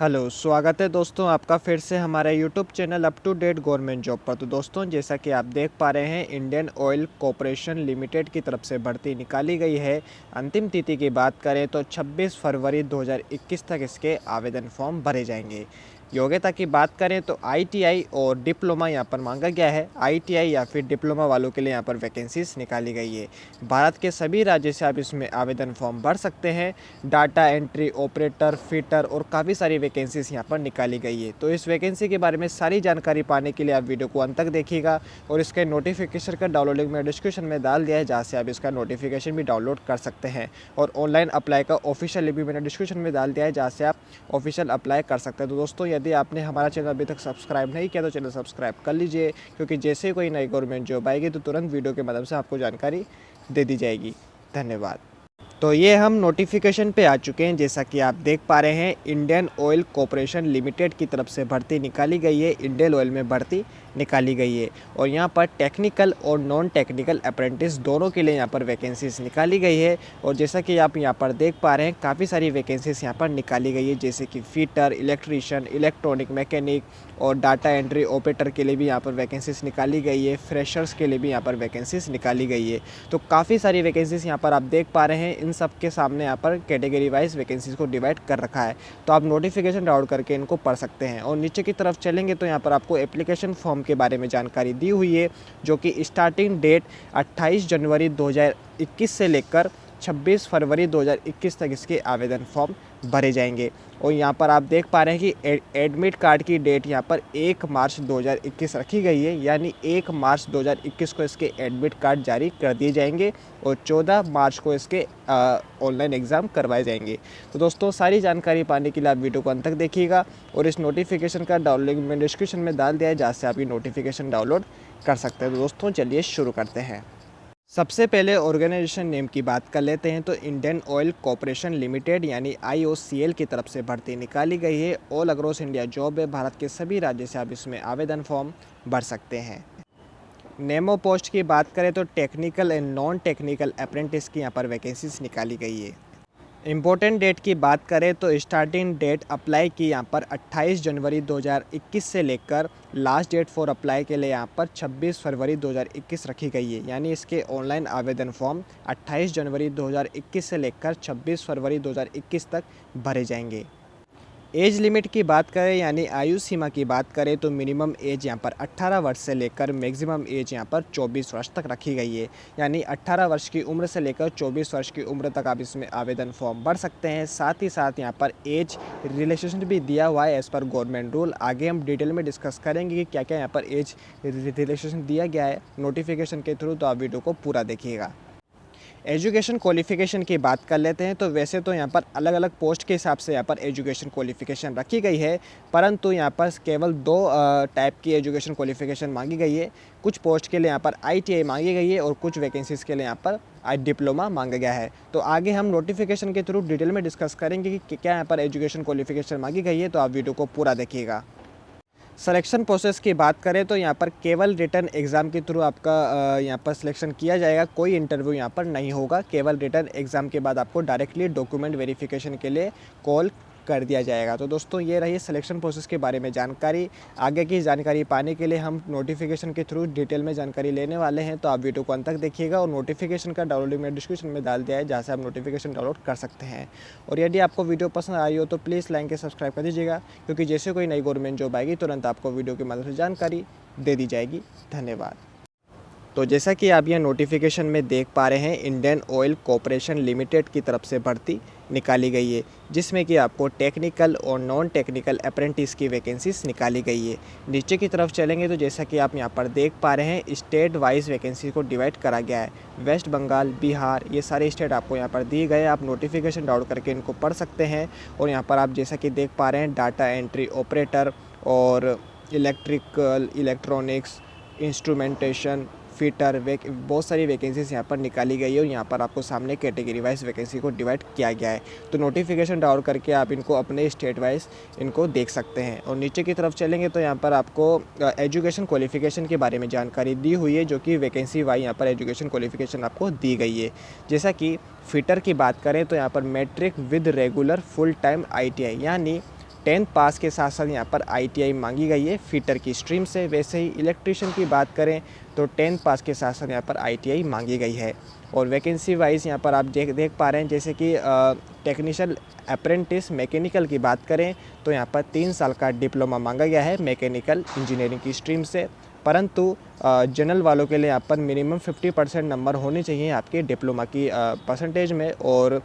Hello, स्वागत है दोस्तों आपका फिर से हमारे YouTube channel up to date government job पर। तो दोस्तों, जैसा कि आप देख पा रहे हैं, इंडियन ऑयल कॉरपोरेशन लिमिटेड की तरफ से भर्ती निकाली गई है। अंतिम तिथि की बात करें तो 26 फरवरी 2021 तक इसके आवेदन फॉर्म भरे जाएंगे। योग्यता की बात करें तो आईटीआई और डिप्लोमा यहाँ पर मांगा गया है। आईटीआई या फिर डिप्लोमा वालों के लिए यहाँ पर वैकेंसीज निकाली गई है। भारत के सभी राज्य से आप इसमें आवेदन फॉर्म भर सकते हैं। डाटा एंट्री ऑपरेटर, फिटर और काफ़ी सारी वैकेंसीज यहाँ पर निकाली गई है। तो इस वैकेंसी के बारे में सारी जानकारी पाने के लिए आप वीडियो को अंत तक देखिएगा और इसके नोटिफिकेशन का डाउनलोड लिंक मैं डिस्क्रिप्शन में डाल दिया है, जहाँ से आप इसका नोटिफिकेशन भी डाउनलोड कर सकते हैं। और ऑनलाइन अप्लाई का ऑफिशियल लिंक भी मैंने डिस्क्रिप्शन में डाल दिया है, जहाँ से आप ऑफिशियल अप्लाई कर सकते हैं। तो दोस्तों, यदि आपने हमारा चैनल अभी तक सब्सक्राइब नहीं किया तो चैनल सब्सक्राइब कर लीजिए, क्योंकि जैसे ही कोई नई गवर्नमेंट जॉब आएगी तो तुरंत वीडियो के माध्यम से आपको जानकारी दे दी जाएगी। धन्यवाद। तो ये हम नोटिफिकेशन पे आ चुके हैं। जैसा कि आप देख पा रहे हैं, इंडियन ऑयल कॉरपोरेशन लिमिटेड की तरफ से भर्ती निकाली गई है। इंडियन ऑयल में भर्ती निकाली गई है और यहाँ पर टेक्निकल और नॉन टेक्निकल अप्रेंटिस दोनों के लिए यहाँ पर वैकेंसीज निकाली गई है। और जैसा कि आप यहाँ पर देख पा रहे हैं, काफ़ी सारी वैकेंसीज यहाँ पर निकाली गई है, जैसे कि फिटर, इलेक्ट्रीशियन, इलेक्ट्रॉनिक मैकेनिक और डाटा एंट्री ऑपरेटर के लिए भी यहाँ पर वैकेंसीज निकाली गई है। फ्रेशर्स के लिए भी यहाँ पर वैकेंसीज निकाली गई है। तो काफ़ी सारी वैकेंसीज यहाँ पर आप देख पा रहे हैं। इन सब के सामने यहाँ पर कैटेगरी वाइज वैकेंसीज को डिवाइड कर रखा है, तो आप नोटिफिकेशन डाउनलोड करके इनको पढ़ सकते हैं। और नीचे की तरफ चलेंगे तो यहाँ पर आपको एप्लीकेशन फॉर्म के बारे में जानकारी दी हुई है, जो कि स्टार्टिंग डेट 28 जनवरी 2021 से लेकर 26 फरवरी 2021 तक इसके आवेदन फॉर्म भरे जाएंगे। और यहाँ पर आप देख पा रहे हैं कि एडमिट कार्ड की डेट यहाँ पर 1 मार्च 2021 रखी गई है, यानी 1 मार्च 2021 को इसके एडमिट कार्ड जारी कर दिए जाएंगे और 14 मार्च को इसके ऑनलाइन एग्ज़ाम करवाए जाएंगे। तो दोस्तों, सारी जानकारी पाने के लिए आप वीडियो को अंत तक देखिएगा और इस नोटिफिकेशन का डाउनलोड लिंक मैंने डिस्क्रिप्शन में डाल दिया है, जहाँ से आप ये नोटिफिकेशन डाउनलोड कर सकते हैं। तो दोस्तों, चलिए शुरू करते हैं। सबसे पहले ऑर्गेनाइजेशन नेम की बात कर लेते हैं तो इंडियन ऑयल कॉरपोरेशन लिमिटेड यानी आईओसीएल की तरफ से भर्ती निकाली गई है। ऑल अक्रॉस इंडिया जॉब है। भारत के सभी राज्य से आप इसमें आवेदन फॉर्म भर सकते हैं। नेम ऑफ पोस्ट की बात करें तो technical and non technical apprentice की यहाँ पर वैकेंसीज निकाली गई है। इम्पोर्टेंट डेट की बात करें तो स्टार्टिंग डेट अप्लाई की यहाँ पर 28 जनवरी 2021 से लेकर लास्ट डेट फॉर अप्लाई के लिए यहाँ पर 26 फरवरी 2021 रखी गई है, यानी इसके ऑनलाइन आवेदन फॉर्म 28 जनवरी 2021 से लेकर 26 फरवरी 2021 तक भरे जाएंगे। एज लिमिट की बात करें यानी आयु सीमा की बात करें तो मिनिमम एज यहाँ पर 18 वर्ष से लेकर मैक्सिमम एज यहाँ पर 24 वर्ष तक रखी गई है, यानी 18 वर्ष की उम्र से लेकर 24 वर्ष की उम्र तक आप इसमें आवेदन फॉर्म भर सकते हैं। साथ ही साथ यहाँ पर एज रिलैक्सेशन भी दिया हुआ है एज़ पर गवर्नमेंट रूल। आगे हम डिटेल में डिस्कस करेंगे कि क्या क्या यहाँ पर एज रिलैक्सेशन दिया गया है नोटिफिकेशन के थ्रू, तो आप वीडियो को पूरा देखिएगा। एजुकेशन क्वालिफ़िकेशन की बात कर लेते हैं तो वैसे तो यहाँ पर अलग अलग पोस्ट के हिसाब से यहाँ पर एजुकेशन क्वालिफ़िकेशन रखी गई है, परंतु यहाँ पर केवल 2 टाइप की एजुकेशन क्वालिफ़िकेशन मांगी गई है। कुछ पोस्ट के लिए यहाँ पर आईटीआई मांगी गई है और कुछ वैकेंसीज़ के लिए यहाँ पर डिप्लोमा मांगा गया है। तो आगे हम नोटिफिकेशन के थ्रू डिटेल में डिस्कस करेंगे कि क्या यहाँ पर एजुकेशन क्वालिफ़िकेशन मांगी गई है, तो आप वीडियो को पूरा देखिएगा। सिलेक्शन प्रोसेस की बात करें तो यहाँ पर केवल रिटर्न एग्ज़ाम के थ्रू आपका यहाँ पर सिलेक्शन किया जाएगा। कोई इंटरव्यू यहाँ पर नहीं होगा। केवल रिटर्न एग्ज़ाम के बाद आपको डायरेक्टली डॉक्यूमेंट वेरिफिकेशन के लिए कॉल कर दिया जाएगा। तो दोस्तों, ये रही सिलेक्शन प्रोसेस के बारे में जानकारी। आगे की जानकारी पाने के लिए हम नोटिफिकेशन के थ्रू डिटेल में जानकारी लेने वाले हैं, तो आप वीडियो को अंत तक देखिएगा। और नोटिफिकेशन का डाउनलोड मैं डिस्क्रिप्शन में डाल दिया है, जहाँ से आप नोटिफिकेशन डाउनलोड कर सकते हैं। और यदि आपको वीडियो पसंद आई हो तो प्लीज़ लाइक के सब्सक्राइब कर दीजिएगा, क्योंकि जैसे कोई नई गवर्नमेंट जॉब आएगी तुरंत आपको वीडियो के माध्यम से जानकारी दे दी जाएगी। धन्यवाद। तो जैसा कि आप यह नोटिफिकेशन में देख पा रहे हैं, इंडियन ऑयल कॉरपोरेशन लिमिटेड की तरफ से भर्ती निकाली गई है, जिसमें कि आपको टेक्निकल और नॉन टेक्निकल अप्रेंटिस की वैकेंसीज निकाली गई है। नीचे की तरफ चलेंगे तो जैसा कि आप यहाँ पर देख पा रहे हैं, स्टेट वाइज वैकेंसी को डिवाइड करा गया है। वेस्ट बंगाल, बिहार, ये सारे स्टेट आपको यहाँ पर दिए गए। आप नोटिफिकेशन डाउनलोड करके इनको पढ़ सकते हैं। और यहाँ पर आप जैसा कि देख पा रहे हैं, डाटा एंट्री ऑपरेटर और इलेक्ट्रिकल, इलेक्ट्रॉनिक्स, इंस्ट्रूमेंटेशन, फिटर, बहुत सारी वैकेंसीज यहाँ पर निकाली गई है। और यहाँ पर आपको सामने कैटेगरी वाइज वैकेंसी को डिवाइड किया गया है। तो नोटिफिकेशन डाउनलोड करके आप इनको अपने स्टेट वाइज इनको देख सकते हैं। और नीचे की तरफ चलेंगे तो यहाँ पर आपको एजुकेशन क्वालिफिकेशन के बारे में जानकारी दी हुई है, जो कि वैकेंसी वाइज यहाँ पर एजुकेशन क्वालिफिकेशन आपको दी गई है। जैसा कि फिटर की बात करें तो यहाँ पर matric with regular full time ITI, यानी 10th पास के साथ साथ यहाँ पर ITI मांगी गई है फिटर की स्ट्रीम से। वैसे ही इलेक्ट्रीशियन की बात करें तो 10th पास के साथ साथ यहाँ पर ITI मांगी गई है। और वैकेंसी वाइज यहाँ पर आप देख पा रहे हैं, जैसे कि टेक्नीशियन अप्रेंटिस मैकेनिकल की बात करें तो यहाँ पर 3 साल का डिप्लोमा मांगा गया है मैकेनिकल इंजीनियरिंग की स्ट्रीम से। परंतु जनरल वालों के लिए यहाँ पर मिनिमम 50% नंबर होने चाहिए आपके डिप्लोमा की परसेंटेज में। और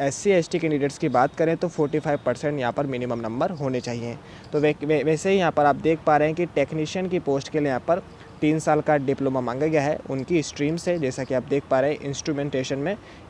SC ST कैंडिडेट्स की बात करें तो 45% यहाँ पर मिनिमम नंबर होने चाहिए। तो वैसे ही यहाँ पर आप देख पा रहे हैं कि टेक्नीशियन की पोस्ट के लिए यहाँ पर 3 साल का डिप्लोमा मांगा गया है उनकी स्ट्रीम से। जैसा कि आप देख पा रहे हैं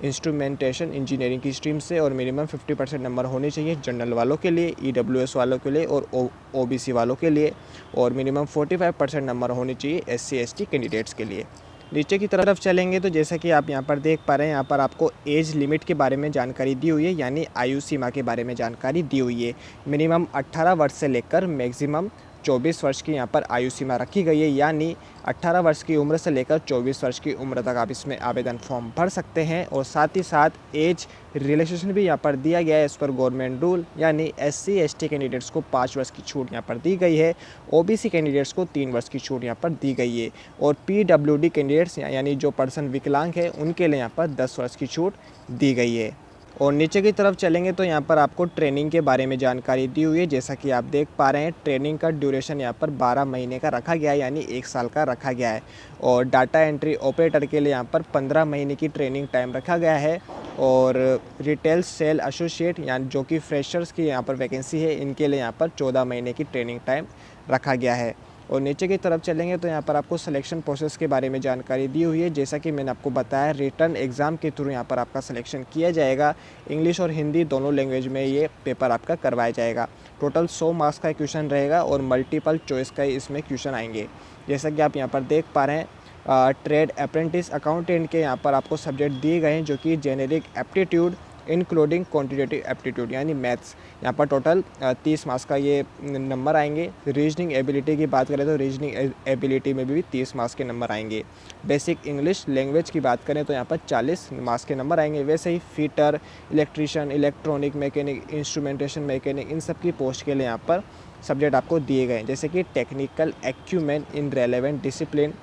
इंस्ट्रूमेंटेशन इंजीनियरिंग की स्ट्रीम से। और मिनिमम 50% नंबर होने चाहिए जनरल वालों के लिए, EWS वालों के लिए और OBC वालों के लिए। और मिनिमम 45% नंबर होने चाहिए SC ST कैंडिडेट्स के लिए। नीचे की तरफ चलेंगे तो जैसा कि आप यहाँ पर देख पा रहे हैं, यहाँ पर आपको एज लिमिट के बारे में जानकारी दी हुई है, यानी आयु सीमा के बारे में जानकारी दी हुई है। मिनिमम 18 वर्ष से लेकर मैक्सिमम 24 वर्ष की यहाँ पर आयु सीमा रखी गई है, यानी 18 वर्ष की उम्र से लेकर 24 वर्ष की उम्र तक आप इसमें आवेदन फॉर्म भर सकते हैं। और साथ ही साथ एज रिलैक्सेशन भी यहाँ पर दिया गया है इस पर गवर्नमेंट रूल, यानी SC ST कैंडिडेट्स को 5 वर्ष की छूट यहाँ पर दी गई है, OBC कैंडिडेट्स को 3 वर्ष की छूट यहाँ पर दी गई है। और PWD कैंडिडेट्स यानी जो पर्सन विकलांग है उनके लिए यहाँ पर 10 वर्ष की छूट दी गई है। और नीचे की तरफ चलेंगे तो यहाँ पर आपको ट्रेनिंग के बारे में जानकारी दी हुई है। जैसा कि आप देख पा रहे हैं, ट्रेनिंग का ड्यूरेशन यहाँ पर 12 महीने का रखा गया है, यानी 1 साल का रखा गया है। और डाटा एंट्री ऑपरेटर के लिए यहाँ पर 15 महीने की ट्रेनिंग टाइम रखा गया है। और रिटेल सेल एसोसिएट यानी जो कि फ्रेशर्स की यहाँ पर वैकेंसी है, इनके लिए यहाँ पर 14 महीने की ट्रेनिंग टाइम रखा गया है। और नीचे की तरफ चलेंगे तो यहाँ पर आपको सिलेक्शन प्रोसेस के बारे में जानकारी दी हुई है। जैसा कि मैंने आपको बताया, रिटर्न एग्ज़ाम के थ्रू यहाँ पर आपका सिलेक्शन किया जाएगा। इंग्लिश और हिंदी दोनों लैंग्वेज में ये पेपर आपका करवाया जाएगा। टोटल 100 मार्क्स का क्वेश्चन रहेगा और मल्टीपल चॉइस का इसमें क्वेश्चन आएंगे। जैसा कि आप यहाँ पर देख पा रहे हैं, ट्रेड अप्रेंटिस अकाउंटेंट के यहाँ पर आपको सब्जेक्ट दिए गए हैं, जो कि generic aptitude including quantitative aptitude यानी मैथ्स। यहाँ पर टोटल 30 मार्क्स का ये नंबर आएंगे। रीजनिंग एबिलिटी की बात करें तो रीजनिंग एबिलिटी में भी 30 मार्क्स के नंबर आएंगे। बेसिक इंग्लिश लैंग्वेज की बात करें तो यहाँ पर 40 मार्क्स के नंबर आएंगे। वैसे ही fitter, electrician, electronic mechanic, instrumentation mechanic, इन सब की पोस्ट के लिए यहाँ पर सब्जेक्ट आपको दिए गए हैं। जैसे कि टेक्निकल एक्यूमेन इन रेलेवेंट डिसिप्लिन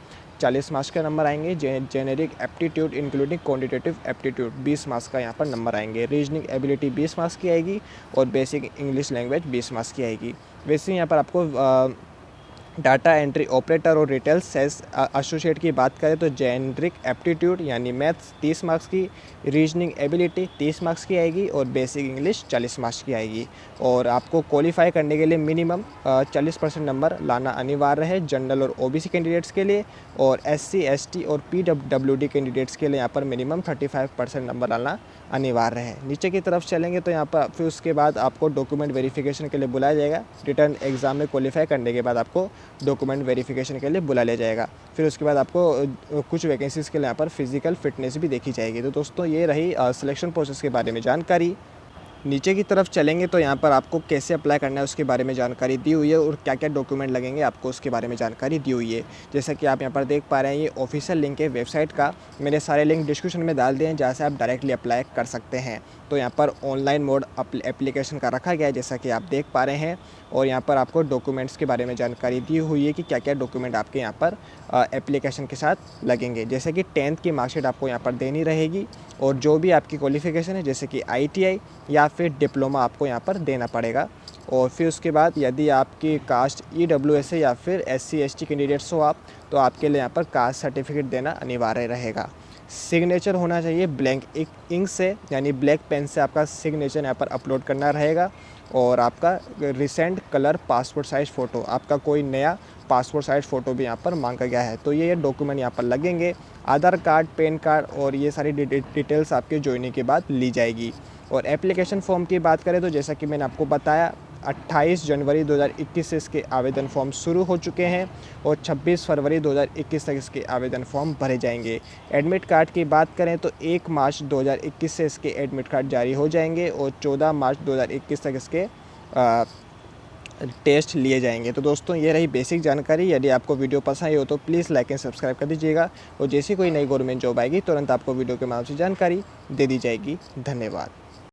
40 मार्क्स के नंबर आएंगे। Generic aptitude including quantitative aptitude 20 marks का यहाँ पर नंबर आएंगे। रीजनिंग एबिलिटी 20 मार्क्स की आएगी और बेसिक इंग्लिश लैंग्वेज 20 मार्क्स की आएगी। वैसे यहाँ पर आपको डाटा एंट्री ऑपरेटर और रिटेल सेल्स एसोसिएट की बात करें तो जेनेरिक एप्टीट्यूड यानी मैथ्स 30 मार्क्स की, रीजनिंग एबिलिटी 30 मार्क्स की आएगी और बेसिक इंग्लिश 40 मार्क्स की आएगी। और आपको क्वालिफाई करने के लिए मिनिमम 40% नंबर लाना अनिवार्य है जनरल और OBC कैंडिडेट्स के लिए। और SC ST और PWD कैंडिडेट्स के लिए यहाँ पर मिनिमम 35% नंबर लाना अनिवार्य है। नीचे की तरफ चलेंगे तो यहाँ पर फिर उसके बाद आपको डॉक्यूमेंट वेरिफिकेशन के लिए बुलाया जाएगा। रिटर्न एग्ज़ाम में क्वालिफाई करने के बाद आपको डॉक्यूमेंट वेरिफिकेशन के लिए बुला लिया जाएगा। फिर उसके बाद आपको कुछ वैकेंसीज़ के लिए यहाँ पर फिजिकल फिटनेस भी देखी जाएगी। तो दोस्तों ये रही सिलेक्शन प्रोसेस के बारे में जानकारी। नीचे की तरफ चलेंगे तो यहाँ पर आपको कैसे अप्लाई करना है उसके बारे में जानकारी दी हुई है और क्या क्या डॉक्यूमेंट लगेंगे आपको उसके बारे में जानकारी दी हुई है। जैसा कि आप यहाँ पर देख पा रहे हैं, ये ऑफिशियल लिंक है वेबसाइट का। मैंने सारे लिंक डिस्क्रिप्शन में डाल दिए हैं, जहाँ से आप डायरेक्टली अप्लाई कर सकते हैं। तो यहाँ पर ऑनलाइन मोड एप्लीकेशन का रखा गया है, जैसा कि आप देख पा रहे हैं। और यहाँ पर आपको डॉक्यूमेंट्स के बारे में जानकारी दी हुई है कि क्या क्या डॉक्यूमेंट आपके यहाँ पर एप्लीकेशन के साथ लगेंगे। जैसे कि 10th की मार्कशीट आपको यहाँ पर देनी रहेगी और जो भी आपकी क्वालिफिकेशन है, जैसे कि ITI या फिर डिप्लोमा, आपको यहाँ पर देना पड़ेगा। और फिर उसके बाद यदि आपकी कास्ट EWS है या फिर SC ST कैंडिडेट्स हो आप, तो आपके लिए यहाँ पर कास्ट सर्टिफिकेट देना अनिवार्य रहेगा। सिग्नेचर होना चाहिए ब्लैंक इंक से, यानी ब्लैक पेन से आपका सिग्नेचर यहाँ पर अपलोड करना रहेगा। और आपका recent colour passport size photo, आपका कोई नया पासपोर्ट साइज़ फ़ोटो भी यहाँ पर मांगा गया है। तो ये डॉक्यूमेंट यहाँ पर लगेंगे। आधार कार्ड, पैन कार्ड और ये सारी डिटेल्स आपके ज्वाइनिंग के बाद ली जाएगी। और एप्लीकेशन फॉर्म की बात करें तो जैसा कि मैंने आपको बताया, 28 जनवरी 2021 से इसके आवेदन फॉर्म शुरू हो चुके हैं और 26 फरवरी 2021 तक इसके आवेदन फॉर्म भरे जाएंगे। एडमिट कार्ड की बात करें तो 1 मार्च 2021 से इसके एडमिट कार्ड जारी हो जाएंगे और 14 मार्च 2021 तक इसके टेस्ट लिए जाएंगे। तो दोस्तों ये रही बेसिक जानकारी। यदि आपको वीडियो पसंद आई हो तो प्लीज़ लाइक एंड सब्सक्राइब कर दीजिएगा और जैसी कोई नई गवर्नमेंट जॉब आएगी तुरंत आपको वीडियो के माध्यम से जानकारी दे दी जाएगी। धन्यवाद।